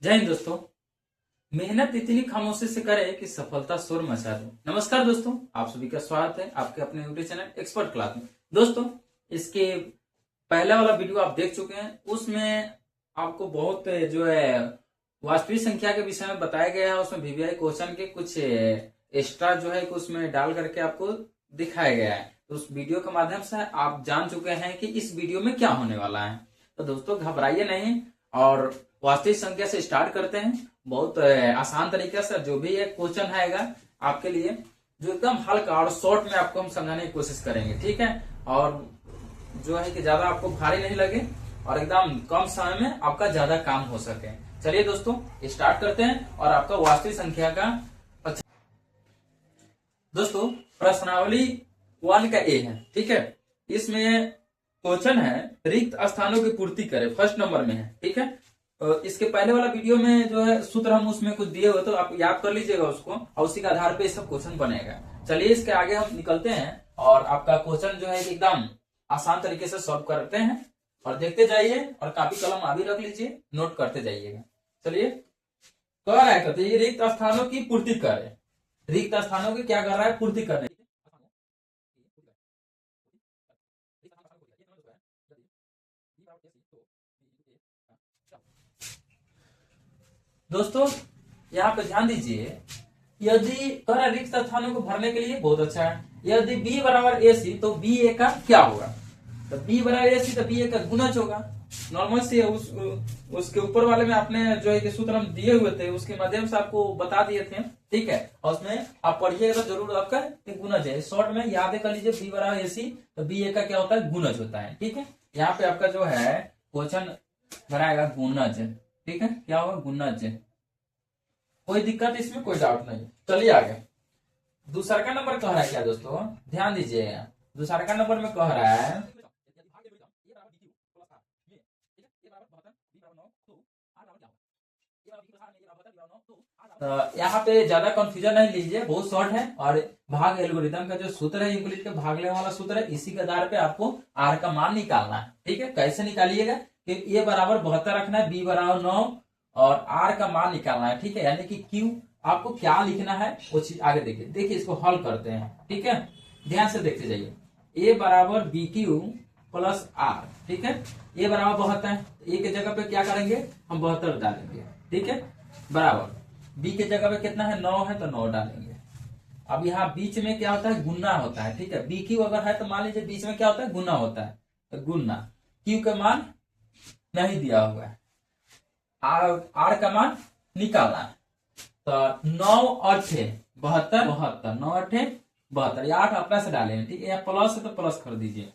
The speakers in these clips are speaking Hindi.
जय हिंद दोस्तों। मेहनत इतनी खामोशी से करे कि सफलता शोर मचा दे। नमस्कार दोस्तों, आप सभी का स्वागत है आपके अपने यूट्यूब चैनल एक्सपर्ट क्लास में। दोस्तों, इसके पहला वाला वीडियो आप देख चुके हैं, उसमें आपको बहुत जो है वास्तविक संख्या के विषय में बताया गया है। उसमें वीवीआई क्वेश्चन के कुछ एक्स्ट्रा जो है उसमें डाल करके आपको दिखाया गया है। तो उस वीडियो के माध्यम से आप जान चुके हैं कि इस वीडियो में क्या होने वाला है। तो दोस्तों घबराइए नहीं और वास्तविक संख्या से स्टार्ट करते हैं। बहुत आसान तरीके से जो भी एक क्वेश्चन आएगा आपके लिए, जो एकदम हल्का और शॉर्ट में आपको हम समझाने की कोशिश करेंगे, ठीक है। और जो है कि ज्यादा आपको भारी नहीं लगे और एकदम कम समय में आपका ज्यादा काम हो सके। चलिए दोस्तों स्टार्ट करते हैं और आपका वास्तविक संख्या का अच्छा। दोस्तों प्रश्नावली 1 का ए है, ठीक है। इसमें क्वेश्चन है रिक्त स्थानों की पूर्ति करें, फर्स्ट नंबर में है, ठीक है। इसके पहले वाला वीडियो में जो है सूत्र हम उसमें कुछ दिए हुए, तो आप याद कर लीजिएगा उसको और उसी के आधार पे इसका क्वेश्चन बनेगा। चलिए इसके आगे हम निकलते हैं और आपका क्वेश्चन जो है एकदम आसान तरीके से सॉल्व करते हैं और देखते जाइए और कापी कलम अभी रख लीजिए, नोट करते जाइएगा। चलिए कह रहा है, कहते रिक्त स्थानों की पूर्ति करें। रिक्त स्थानों की क्या कर रहा है? पूर्ति करने। दोस्तों यहाँ पे ध्यान दीजिए, यदि कर रिक्त स्थानों को भरने के लिए बहुत अच्छा है। यदि b बराबर ए सी तो बी ए का क्या होगा? तो b बराबर ए सी तो बी ए का गुणज होगा। नॉर्मल से उसके ऊपर वाले में आपने जो है कि सूत्र हम दिए हुए थे, उसके माध्यम से आपको बता दिए थे, ठीक है। और उसमें आप पढ़िएगा तो जरूर आपका गुणज है। शॉर्ट में याद कर लीजिए, b बराबर ए सी तो बी ए का क्या होता है? गुणज होता है, ठीक है। यहाँ पे आपका जो है क्वेश्चन बनाएगा गुणज, ठीक है। क्या होगा? गुणज। कोई दिक्कत इसमें, कोई डाउट नहीं। चलिए आगे। दूसरा का नंबर कह रहा है क्या दोस्तों? ध्यान दीजिए, दूसरा का नंबर में कह रहा है तो यहाँ पे ज्यादा कंफ्यूजन नहीं लीजिए, बहुत शॉर्ट है। और भाग एल्गोरिथम का जो सूत्र है, यूक्लिड के भाग लेने वाला सूत्र है, इसी के आधार पे आपको आर का मान निकालना है, ठीक है। कैसे निकालिएगा कि ए बराबर 72 रखना है, बी बराबर 9 और आर का मान निकालना है, ठीक है। यानी कि क्यू आपको क्या लिखना है वो चीज आगे देखिए इसको हल करते हैं, ठीक है। ध्यान से देखते जाइए। ए बराबर बी क्यू प्लस आर, ठीक है। ए बराबर 72, ए के जगह पे क्या करेंगे? हम 72 डालेंगे, ठीक है। बराबर बी के जगह पे कितना है? 9 है तो 9 डालेंगे। अब यहाँ बीच में क्या होता है? गुना होता है, ठीक है। बी क्यू अगर है तो मान लीजिए बीच में क्या होता है? गुना होता है, तो गुना। क्यू का मान नहीं दिया हुआ है, आर का मान निकालना है। तो 9 8 72, 72 9 8 72, या 8 अपना से डालेंगे, ठीक है। यहाँ प्लस है तो प्लस कर दीजिए।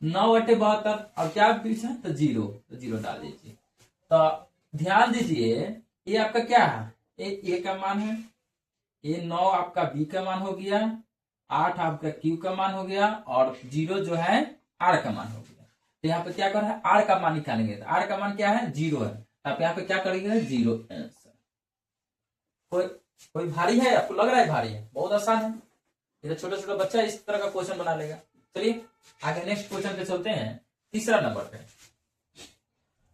9 8 72 और क्या बीच है? तो जीरो, तो जीरो डाल दीजिए। तो ध्यान दीजिए, ये आपका क्या है? ए का मान है, ये 9 आपका बी का मान हो गया, 8 आपका क्यू का मान हो गया और जीरो जो है आर का मान हो गया। तो यहाँ पे क्या कर रहा है? आर का मान निकालेंगे। तो आर का मान क्या है? 0 है। आप यहाँ पे क्या करेंगे? 0 आंसर। कोई भारी है? आपको लग रहा है भारी है? बहुत आसान है, ये छोटा छोटा बच्चा इस तरह का क्वेश्चन बना लेगा। चलिए आगे नेक्स्ट क्वेश्चन पे चलते हैं, तीसरा नंबर पे।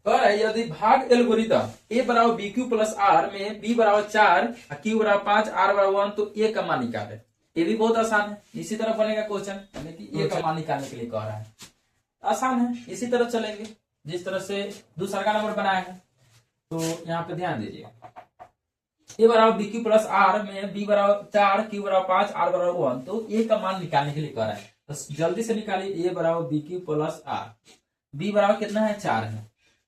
यदि भाग एल्गोरिथम ए बराबर बी क्यू प्लस आर में बी बराबर 4, क्यू बराबर 5, आर बराबर 1 तो ए का मान निकाले। ये भी बहुत आसान है, इसी तरह बनेगा क्वेश्चन, यानी कि ए का मान निकालने के लिए कह रहा है। आसान है, इसी तरह चलेंगे जिस तरह से दूसरा का नंबर बनाया है। तो यहाँ पे ध्यान दीजिए, ए बराबर बी क्यू प्लस आर में बी बराबर 4, क्यू बराबर 5, आर बराबर 1 तो ए का मान निकालने के लिए कह रहा है। तो जल्दी से निकालिए। ए बराबर B Q plus R, B बराबर कितना है? 4 है,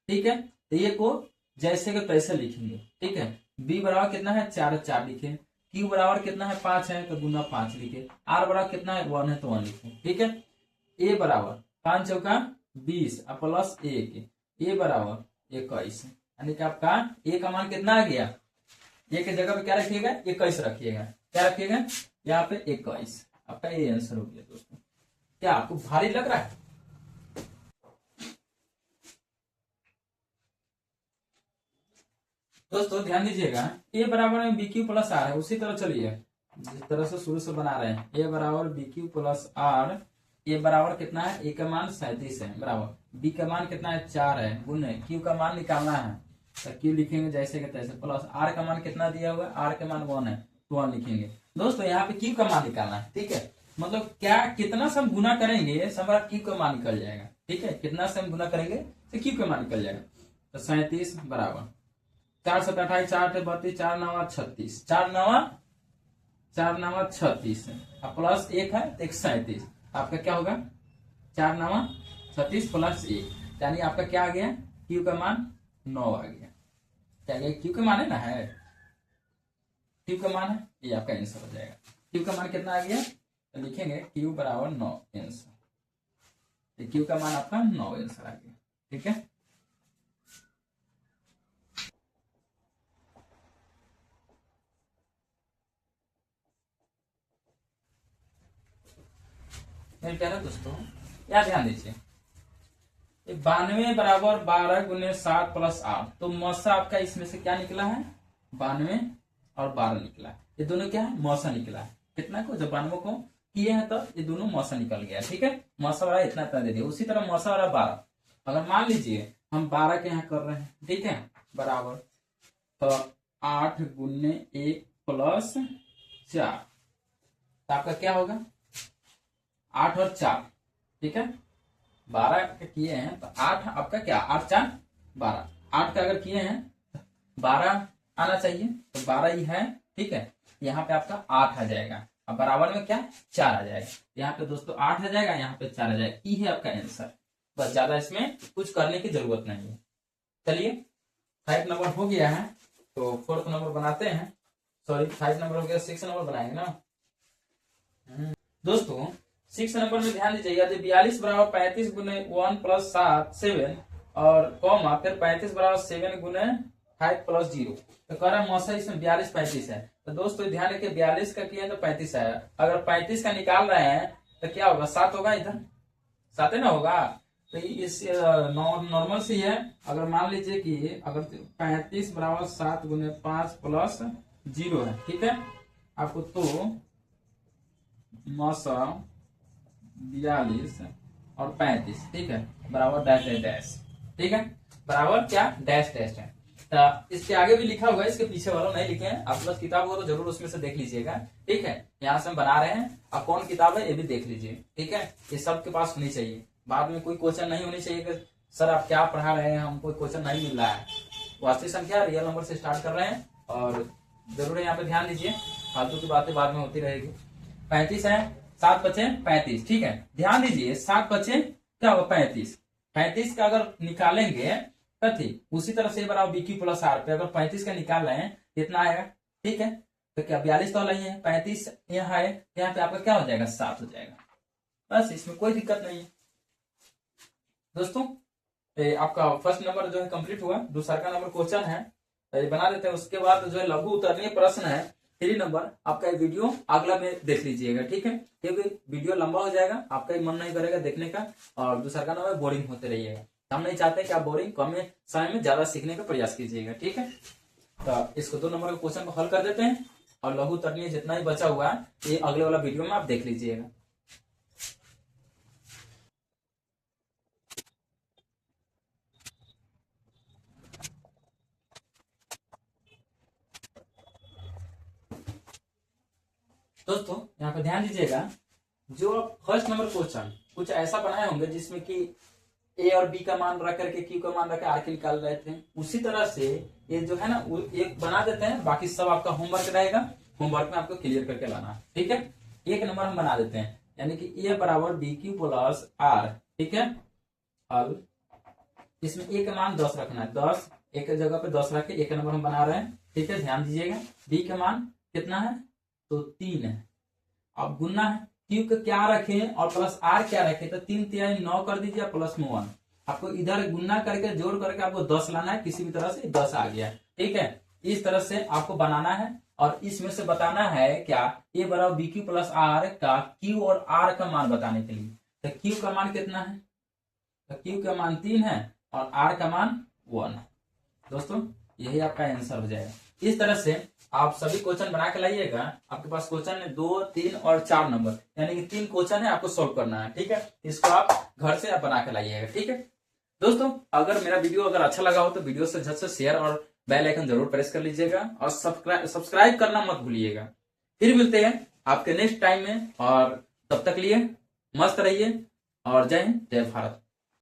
ठीक है। तो ये को जैसे के तैसे लिखेंगे, ठीक है। बी बराबर कितना है? 4 4 लिखे। क्यू बराबर कितना है? 5 है तो गुना 5 लिखे। आर बराबर कितना है? 1 है तो 1 लिखे, ठीक है। ए बराबर 5 चौका 20 प्लस 1, ए बराबर 21, यानी कि आपका ए का मान कितना आ गया? ए के जगह पे क्या रखिएगा? 21 रखिएगा। क्या रखिएगा? यहाँ पे 21, आपका ए आंसर हो गया। दोस्तों क्या आपको भारी लग रहा है? दोस्तों ध्यान दीजिएगा, ए बराबर में बी क्यू प्लस आर है, उसी तरह चलिए जिस तरह से शुरू से बना रहे हैं। ए बराबर बी क्यू प्लस आर, ए बराबर कितना है? ए का मान 37 है, बराबर बी का मान कितना है? 4 है, गुने क्यू का मान निकालना है। तो क्यू लिखेंगे जैसे कि तैसे, प्लस आर का मान कितना दिया हुआ है, आर का मान 1 है तो 1 लिखेंगे। दोस्तों यहाँ पे क्यू का मान निकालना है, ठीक है, मतलब क्या कितना से हम गुना करेंगे से हमारा क्यू का मान निकल जाएगा, ठीक है, कितना से हम गुना करेंगे तो क्यू का मान निकल जाएगा। तो 37 बराबर 4 7 28 4 8 32 4 9 36 4 9 36 अब प्लस 1 है तो 37 आपका क्या होगा 4 9 36 प्लस 1 यानी आपका क्या आ गया क्यू का मान 9 आ गया। क्या गया क्यू का मान है ना, है क्यू का मान है, ये आपका आंसर हो जाएगा। क्यू का मान कितना आ गया तो लिखेंगे क्यू बराबर 9 आंसर, क्यू का मान आपका 9 आंसर आ गया, ठीक है। मेरे प्यारे दोस्तों याद ध्यान दीजिए, 92 बराबर 12 गुने 7 प्लस 8, तो मौसा आपका इसमें से क्या निकला है 92 और 12 निकला है, ये दोनों क्या है मौसा निकला है। कितना को जब 92 को किए हैं तो ये दोनों मौसा निकल गया, ठीक है, मौसा वाला इतना दे दिया। उसी तरह मौसा वाला 12, अगर मान लीजिए हम 12 के यहाँ कर रहे हैं, ठीक है, बराबर तो 8 गुने 1 प्लस 4, तो आपका क्या होगा 8 और 4, ठीक है, 12 का किए हैं तो 8 आपका क्या 8 4 12, 8 का अगर किए हैं 12 आना चाहिए तो 12 ही है, ठीक है, यहाँ पे आपका 8 आ जाएगा, अब बराबर में क्या 4 आ जाएगा, यहाँ पे दोस्तों 8 आ जाएगा, यहाँ पे 4 आ जाएगा, ई है आपका आंसर, बस ज्यादा इसमें कुछ करने की जरूरत नहीं है। चलिए 5 नंबर हो गया है तो 4th नंबर बनाते हैं, सॉरी 5 नंबर हो गया, 6 नंबर बनाएंगे ना। दोस्तों 6 नंबर में ध्यान दीजिए, यदि 42 बराबर 35 गुने 1 प्लस 7 और कॉमा फिर 35 बराबर 7 गुने 5 प्लस 0, तो कह रहा मौसा इसमें 42 35 है, तो दोस्तों ध्यान रखिए 42 का किया तो 35 है, अगर 35 का निकाल रहे हैं तो क्या होगा 7 होगा, इधर 7 है ना होगा, तो इस नॉर्मल सी है। अगर मान लीजिए कि अगर 35 बराबर 7 गुने 5 प्लस 0 है, ठीक है आपको, तो मौसा 42 और 35, ठीक है, बराबर डैश डैश डैश, ठीक है, बराबर क्या डैश डैश है। तो इसके आगे भी लिखा हुआ है, इसके पीछे वाला नहीं लिखे हैं, आप बस किताब हो तो जरूर उसमें से देख लीजिएगा, ठीक है, यहाँ से हम बना रहे हैं, अब कौन किताब है ये भी देख लीजिए, ठीक है, ये सबके पास होनी चाहिए, बाद में कोई क्वेश्चन नहीं होनी चाहिए कि सर आप क्या पढ़ा रहे हैं, हमको क्वेश्चन नहीं मिल रहा है। वास्तविक संख्या रियल नंबर से स्टार्ट कर रहे हैं और जरूर यहाँ पे ध्यान दीजिए, फालतू की बातें बाद में होती रहेगी। 35 है, 7 बचे 35, ठीक है, ध्यान दीजिए 7 बचे क्या होगा 35, 35 का अगर निकालेंगे कथी उसी तरह से बराबर बी क्यू प्लस आर पे, अगर 35 का निकाल रहे हैं कितना आएगा, ठीक है, तो क्या 42 तो नहीं है, 35 यहाँ है, यहाँ पे आपका क्या हो जाएगा 7 हो जाएगा, बस इसमें कोई दिक्कत नहीं है। दोस्तों आपका फर्स्ट नंबर जो है कंप्लीट हुआ, दूसरा का नंबर क्वेश्चन है ये बना देते हैं, उसके बाद जो है लघु उत्तरीय प्रश्न है 3 नंबर, आपका ये वीडियो अगला में देख लीजिएगा, ठीक है, क्योंकि वीडियो लंबा हो जाएगा, आपका ही मन नहीं करेगा देखने का, और दूसरा का नंबर बोरिंग होते रहिएगा, हम नहीं चाहते कि आप बोरिंग कम समय में ज्यादा सीखने का प्रयास कीजिएगा, ठीक है। तो इसको 2 नंबर के क्वेश्चन को हल कर देते हैं, और लघु उत्तरीय जितना ही बचा हुआ है ये अगले वाला वीडियो में आप देख लीजिएगा। दोस्तों यहाँ पे ध्यान दीजिएगा, जो आप फर्स्ट नंबर क्वेश्चन कुछ ऐसा बनाए होंगे जिसमें कि ए और बी का मान रख करके क्यू का मान रख आर के निकाल रहे थे, उसी तरह से ये जो है ना एक बना देते हैं, बाकी सब आपका होमवर्क रहेगा, होमवर्क में आपको क्लियर करके लाना, ठीक है। 1 नंबर हम बना देते हैं, यानी कि ए बराबर बी क्यू प्लस आर, ठीक है, हल इसमें ए का मान 10 रखना है, 10 एक जगह पे 10 रख के 1 नंबर हम बना रहे हैं, ठीक है, ध्यान दीजिएगा। बी का मान कितना है तो 3 है, अब गुना है, क्यू का क्या रखे और प्लस आर क्या रखे, तो 3 3 9 कर दीजिए प्लस में 1, आपको इधर गुना करके जोड़ करके आपको 10 लाना है, किसी भी तरह से 10 आ गया, ठीक है, इस तरह से आपको बनाना है, और इसमें से बताना है क्या ए बराबर बी क्यू प्लस आर का क्यू और आर का मान बताने के लिए, तो क्यू का मान कितना है, तो क्यू का मान 3 है और आर का मान 1 है। दोस्तों यही आपका आंसर हो जाएगा। इस तरह से आप सभी क्वेश्चन बना के लाइएगा, आपके पास क्वेश्चन है 2 3 और 4 नंबर, यानी कि 3 क्वेश्चन है आपको सोल्व करना है, ठीक है, इसको आप घर से आप बना के लाइएगा, ठीक है। दोस्तों अगर मेरा वीडियो अगर अच्छा लगा हो तो वीडियो से झट से शेयर और बेल आइकन जरूर प्रेस कर लीजिएगा और सब्सक्राइब करना मत भूलिएगा। फिर मिलते हैं आपके नेक्स्ट टाइम में, और तब तक लिए मस्त रहिए और जय हिंद जय भारत।